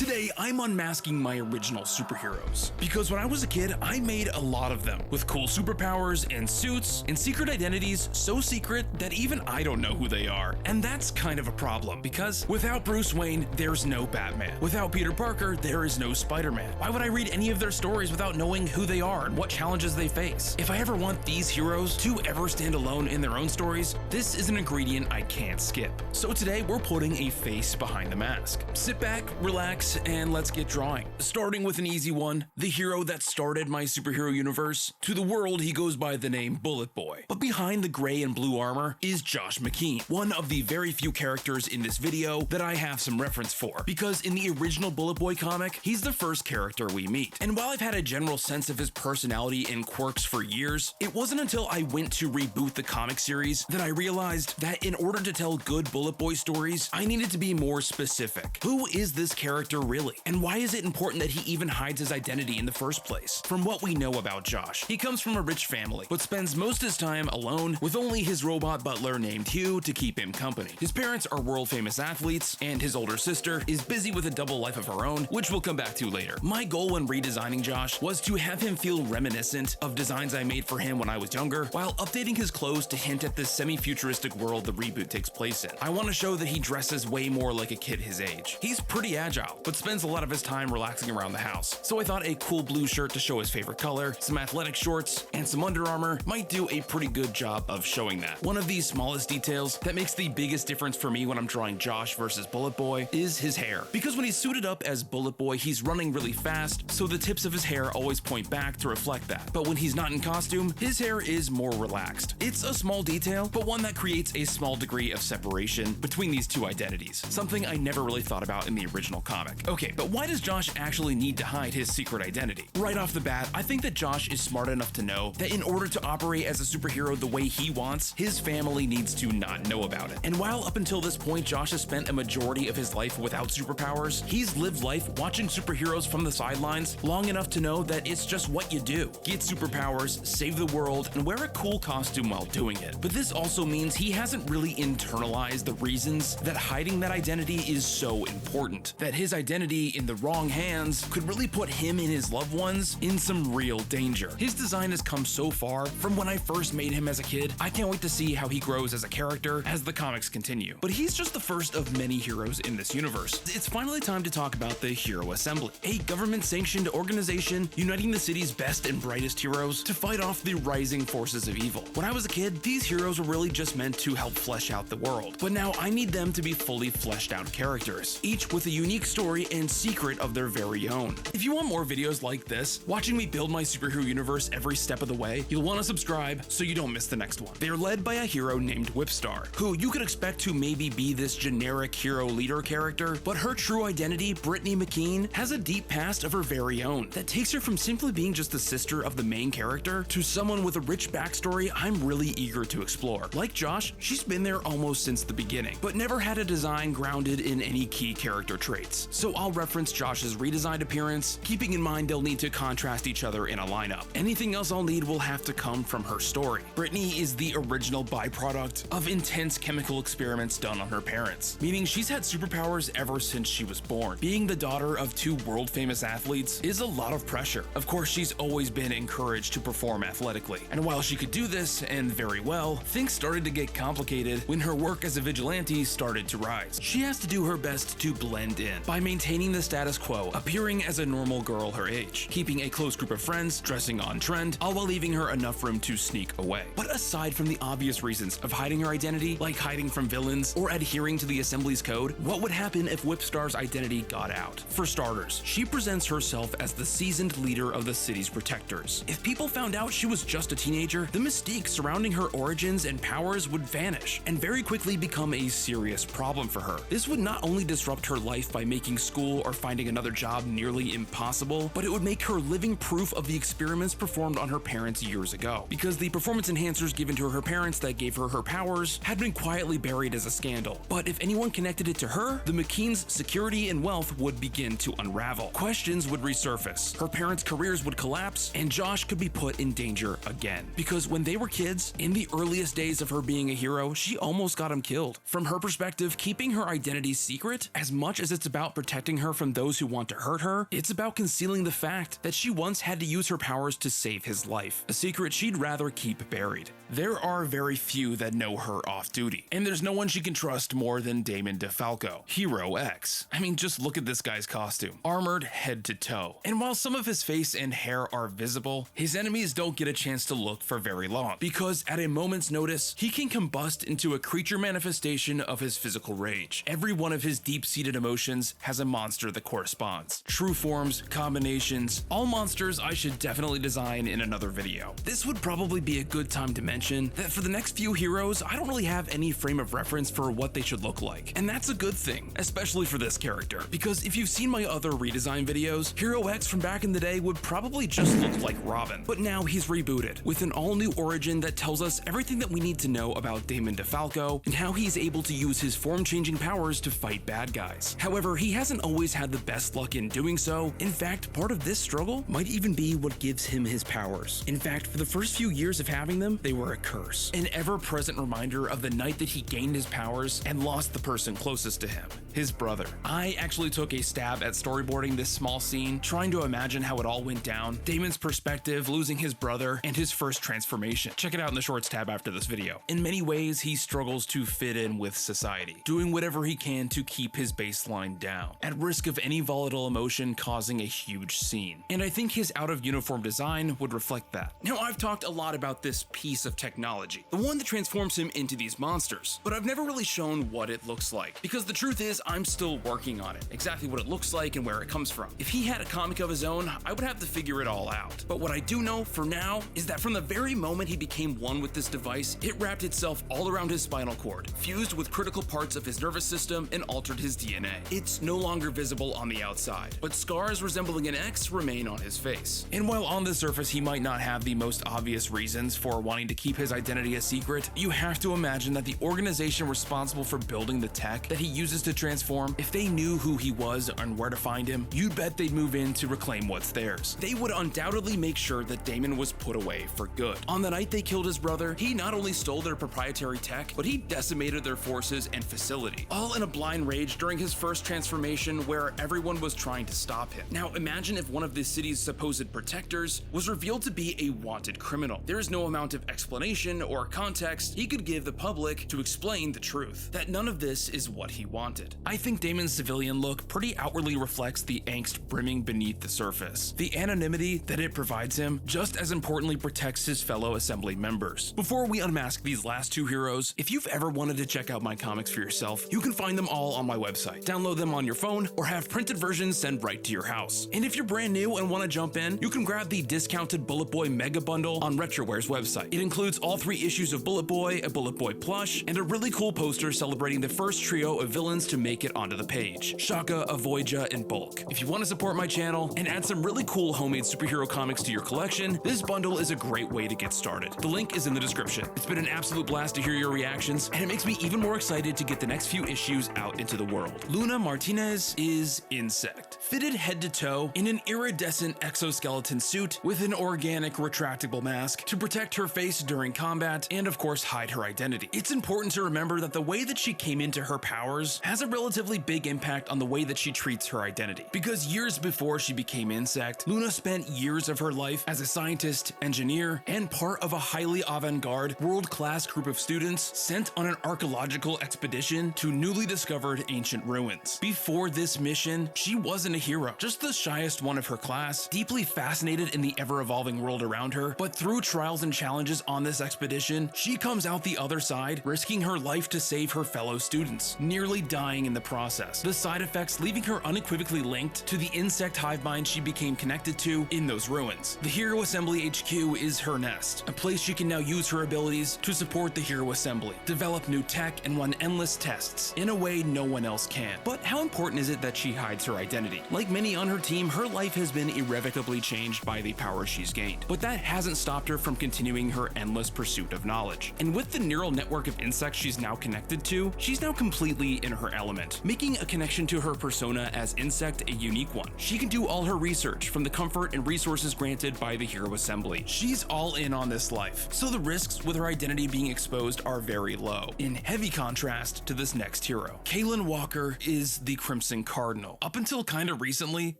Today, I'm unmasking my original superheroes. Because when I was a kid, I made a lot of them, with cool superpowers and suits and secret identities so secret that even I don't know who they are. And that's kind of a problem, because without Bruce Wayne, there's no Batman. Without Peter Parker, there is no Spider-Man. Why would I read any of their stories without knowing who they are and what challenges they face? If I ever want these heroes to ever stand alone in their own stories, this is an ingredient I can't skip. So today, we're putting a face behind the mask. Sit back, relax, and let's get drawing. Starting with an easy one, the hero that started my superhero universe. To the world, he goes by the name Bullet Boy. But behind the gray and blue armor is Josh McKean, one of the very few characters in this video that I have some reference for, because in the original Bullet Boy comic, he's the first character we meet. And while I've had a general sense of his personality and quirks for years, it wasn't until I went to reboot the comic series that I realized that in order to tell good Bullet Boy stories, I needed to be more specific. Who is this character really? And why is it important that he even hides his identity in the first place? From what we know about Josh, he comes from a rich family, but spends most of his time alone with only his robot butler named Hugh to keep him company. His parents are world-famous athletes, and his older sister is busy with a double life of her own, which we'll come back to later. My goal when redesigning Josh was to have him feel reminiscent of designs I made for him when I was younger, while updating his clothes to hint at this semi-futuristic world the reboot takes place in. I want to show that he dresses way more like a kid his age. He's pretty agile, but spends a lot of his time relaxing around the house. So I thought a cool blue shirt to show his favorite color, some athletic shorts, and some Under Armour might do a pretty good job of showing that. One of the smallest details that makes the biggest difference for me when I'm drawing Josh versus Bullet Boy is his hair. Because when he's suited up as Bullet Boy, he's running really fast, so the tips of his hair always point back to reflect that. But when he's not in costume, his hair is more relaxed. It's a small detail, but one that creates a small degree of separation between these two identities, something I never really thought about in the original comic. Okay, but why does Josh actually need to hide his secret identity? Right off the bat, I think that Josh is smart enough to know that in order to operate as a superhero the way he wants, his family needs to not know about it. And while up until this point, Josh has spent a majority of his life without superpowers, he's lived life watching superheroes from the sidelines long enough to know that it's just what you do. Get superpowers, save the world, and wear a cool costume while doing it. But this also means he hasn't really internalized the reasons that hiding that identity is so important. That his identity in the wrong hands could really put him and his loved ones in some real danger. His design has come so far from when I first made him as a kid. I can't wait to see how he grows as a character as the comics continue. But he's just the first of many heroes in this universe. It's finally time to talk about the Hero Assembly, a government-sanctioned organization uniting the city's best and brightest heroes to fight off the rising forces of evil. When I was a kid, these heroes were really just meant to help flesh out the world. But now I need them to be fully fleshed out characters, each with a unique story and secret of their very own. If you want more videos like this, watching me build my superhero universe every step of the way, you'll want to subscribe so you don't miss the next one. They are led by a hero named Whipstar, who you could expect to maybe be this generic hero leader character, but her true identity, Brittany McKean, has a deep past of her very own that takes her from simply being just the sister of the main character to someone with a rich backstory I'm really eager to explore. Like Josh, she's been there almost since the beginning, but never had a design grounded in any key character traits. So I'll reference Josh's redesigned appearance, keeping in mind they'll need to contrast each other in a lineup. Anything else I'll need will have to come from her story. Brittany is the original byproduct of intense chemical experiments done on her parents, meaning she's had superpowers ever since she was born. Being the daughter of two world-famous athletes is a lot of pressure. Of course, she's always been encouraged to perform athletically, and while she could do this, and very well, things started to get complicated when her work as a vigilante started to rise. She has to do her best to blend in by maintaining the status quo, appearing as a normal girl her age, keeping a close group of friends, dressing on trend, all while leaving her enough room to sneak away. But aside from the obvious reasons of hiding her identity, like hiding from villains or adhering to the Assembly's code, what would happen if Whipstar's identity got out? For starters, she presents herself as the seasoned leader of the city's protectors. If people found out she was just a teenager, the mystique surrounding her origins and powers would vanish and very quickly become a serious problem for her. This would not only disrupt her life by making school or finding another job nearly impossible, but it would make her living proof of the experiments performed on her parents years ago, because the performance enhancers given to her parents that gave her her powers had been quietly buried as a scandal. But if anyone connected it to her, the McKeans' security and wealth would begin to unravel. Questions would resurface, her parents' careers would collapse, and Josh could be put in danger again. Because when they were kids, in the earliest days of her being a hero, she almost got him killed. From her perspective, keeping her identity secret, as much as it's about protecting protecting her from those who want to hurt her, it's about concealing the fact that she once had to use her powers to save his life, a secret she'd rather keep buried. There are very few that know her off-duty, and there's no one she can trust more than Damon DeFalco, Hero X. I mean, just look at this guy's costume, armored head to toe. And while some of his face and hair are visible, his enemies don't get a chance to look for very long, because at a moment's notice, he can combust into a creature manifestation of his physical rage. Every one of his deep-seated emotions has a monster that corresponds. True forms, combinations, all monsters I should definitely design in another video. This would probably be a good time to mention that for the next few heroes, I don't really have any frame of reference for what they should look like. And that's a good thing, especially for this character, because if you've seen my other redesign videos, Hero X from back in the day would probably just look like Robin. But now he's rebooted, with an all-new origin that tells us everything that we need to know about Damon DeFalco and how he's able to use his form-changing powers to fight bad guys. However, he hasn't always had the best luck in doing so. In fact, part of this struggle might even be what gives him his powers. In fact, for the first few years of having them, they were a curse, an ever-present reminder of the night that he gained his powers and lost the person closest to him, his brother. I actually took a stab at storyboarding this small scene, trying to imagine how it all went down, Damon's perspective, losing his brother, and his first transformation. Check it out in the shorts tab after this video. In many ways, he struggles to fit in with society, doing whatever he can to keep his baseline down, at risk of any volatile emotion causing a huge scene. And I think his out-of-uniform design would reflect that. Now, I've talked a lot about this piece of technology, the one that transforms him into these monsters, but I've never really shown what it looks like, because the truth is I'm still working on it, exactly what it looks like and where it comes from. If he had a comic of his own, I would have to figure it all out. But what I do know for now is that from the very moment he became one with this device, it wrapped itself all around his spinal cord, fused with critical parts of his nervous system, and altered his DNA. It's no longer visible on the outside, but scars resembling an X remain on his face. And while on the surface he might not have the most obvious reasons for wanting to keep his identity a secret, you have to imagine that the organization responsible for building the tech that he uses to transform, if they knew who he was and where to find him, you'd bet they'd move in to reclaim what's theirs. They would undoubtedly make sure that Damon was put away for good. On the night they killed his brother, he not only stole their proprietary tech, but he decimated their forces and facility, all in a blind rage during his first transformation where everyone was trying to stop him. Now imagine if one of the city's supposed protectors was revealed to be a wanted criminal. There is no amount of explanation or context he could give the public to explain the truth, that none of this is what he wanted. I think Damon's civilian look pretty outwardly reflects the angst brimming beneath the surface. The anonymity that it provides him just as importantly protects his fellow assembly members. Before we unmask these last two heroes, if you've ever wanted to check out my comics for yourself, you can find them all on my website. Download them on your phone or have printed versions sent right to your house. And if you're brand new and want to jump in, you can grab the discounted Bullet Boy Mega Bundle on Retroware's website. It includes all 3 issues of Bullet Boy, a Bullet Boy plush, and a really cool poster celebrating the first trio of villains to make it onto the page, Shaka, Avoidja, and Bulk. If you want to support my channel and add some really cool homemade superhero comics to your collection, this bundle is a great way to get started. The link is in the description. It's been an absolute blast to hear your reactions, and it makes me even more excited to get the next few issues out into the world. Luna Martinez is Insect, fitted head to toe in an iridescent exoskeleton suit with an organic retractable mask to protect her face during combat and of course hide her identity. It's important to remember that the way that she came into her powers has a relatively big impact on the way that she treats her identity, because years before she became Insect, Luna spent years of her life as a scientist, engineer, and part of a highly avant-garde, world-class group of students sent on an archaeological expedition to newly discovered ancient ruins. Before this mission, she wasn't a hero, just the shyest one of her class, deeply fascinated in the ever-evolving world around her, but through trials and challenges on this expedition, she comes out the other side, risking her life to save her fellow students, nearly dying in the process. The side effects leaving her unequivocally linked to the insect hive mind she became connected to in those ruins. The Hero Assembly HQ is her nest, a place she can now use her abilities to support the Hero Assembly, develop new tech, and run endless tests in a way no one else can. But how important is it that she hides her identity? Like many on her team, her life has been irrevocably changed by the power she's gained, but that hasn't stopped her from continuing her endless pursuit of knowledge. And with the neural network of insects she's now connected to, she's now completely in her element, making a connection to her persona as Insect a unique one. She can do all her research from the comfort and resources granted by the Hero Assembly. She's all in on this life, so the risks with her identity being exposed are very low, in heavy contrast to this next hero. Kaylin Walker is the Crimson Cardinal. Up until kinda recently,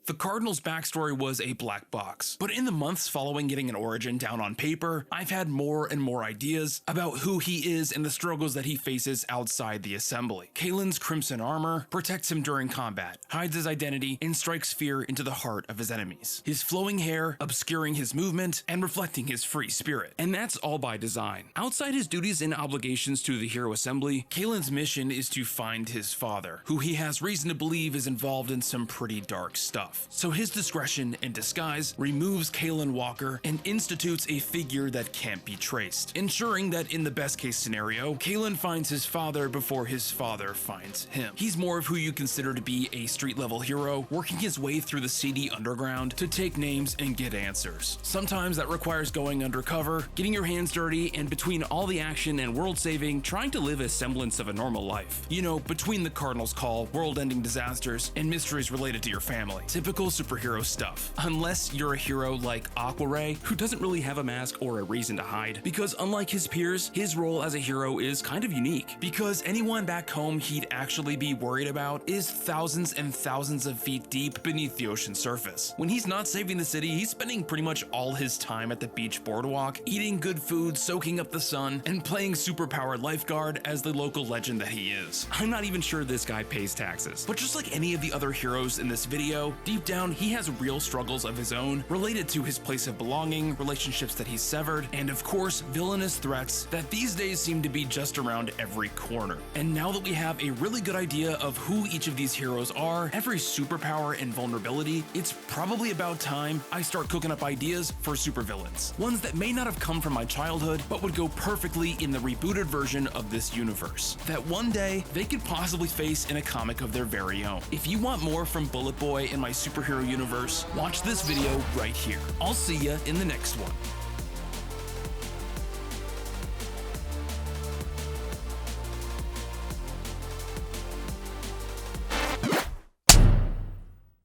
the Cardinal's backstory was a black box, but in the months following getting an origin down on paper, I've had more and more ideas about who he is and the struggles that he faces outside the Assembly. Kaylin's crimson armor protects him during combat, hides his identity, and strikes fear into the heart of his enemies. His flowing hair obscuring his movement and reflecting his free spirit. And that's all by design. Outside his duties and obligations to the Hero Assembly, Kaylin's mission is to find his father, who he has reason to believe is involved in some pretty dark stuff. So his discretion and disguise removes Kaylin Walker and institutes a figure that can't be traced, ensuring that in the best case scenario, Kaylin finds his father before his father finds him. He's more of who you consider to be a street level hero, working his way through the seedy underground to take names and get answers. Sometimes that requires going undercover, getting your hands dirty, and between all the action and world saving, trying to live a semblance of a normal life. You know, between the Cardinal's Call, world-ending disasters, and mysteries related to your family. Typical superhero stuff. Unless you're a hero like Aqua Ray, who doesn't really have a mask or a reason to hide, because unlike his peers, his role as a hero is kind of unique, because anyone back home he'd actually be worried about is thousands and thousands of feet deep beneath the ocean surface. When he's not saving the city, he's spending pretty much all his time at the beach boardwalk, eating good food, soaking up the sun, and playing superpowered lifeguard as the local legend that he is. I'm not even sure this guy pays taxes. But just like any of the other heroes in this video, deep down he has real struggles of his own related to his place of belonging, relationships that he's severed, and of course villainous threats that these days seem to be just around every corner. And now that we have a really good idea of who each of these heroes are, every superpower and vulnerability, it's probably about time I start cooking up ideas for supervillains. Ones that may not have come from my childhood, but would go perfectly in the rebooted version of this universe, that one day they could possibly face in a comic of their very own. If you want more from Bullet Boy in my superhero universe, watch this video right here. I'll see ya in the next one.